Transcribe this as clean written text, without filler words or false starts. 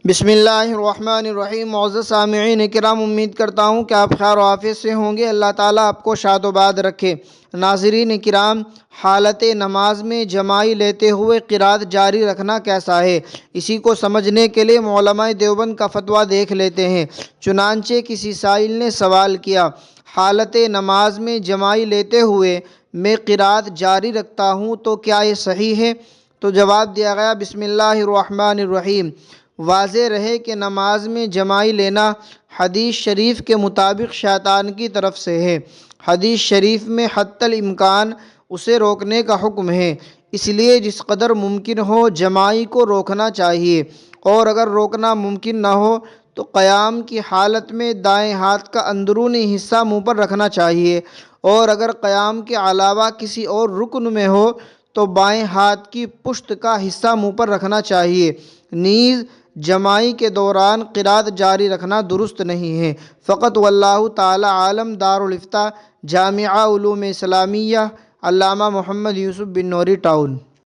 بسم اللہ الرحمن الرحیم۔ معزز سامعین کرام، امید کرتا ہوں کہ آپ خیر و عافیت سے ہوں گے۔ اللہ تعالیٰ آپ کو شاد و باد رکھے۔ ناظرین کرام، حالت نماز میں جماعی لیتے ہوئے قرات جاری رکھنا کیسا ہے، اسی کو سمجھنے کے لیے علماء دیوبند کا فتویٰ دیکھ لیتے ہیں۔ چنانچہ کسی سائل نے سوال کیا، حالت نماز میں جماعی لیتے ہوئے میں قرات جاری رکھتا ہوں تو کیا یہ صحیح ہے؟ تو جواب دیا گیا، بسم اللہ الرحمن الرحیم۔ واضح رہے کہ نماز میں جماعی لینا حدیث شریف کے مطابق شیطان کی طرف سے ہے۔ حدیث شریف میں حتی الامکان اسے روکنے کا حکم ہے، اس لیے جس قدر ممکن ہو جماعی کو روکنا چاہیے، اور اگر روکنا ممکن نہ ہو تو قیام کی حالت میں دائیں ہاتھ کا اندرونی حصہ منہ پر رکھنا چاہیے، اور اگر قیام کے علاوہ کسی اور رکن میں ہو تو بائیں ہاتھ کی پشت کا حصہ منہ پر رکھنا چاہیے۔ نیز جماعی کے دوران قرات جاری رکھنا درست نہیں ہے۔ فقط واللہ تعالی عالم۔ دارالافتاء، جامعہ علوم اسلامیہ، علامہ محمد یوسف بن نوری، ٹاؤن۔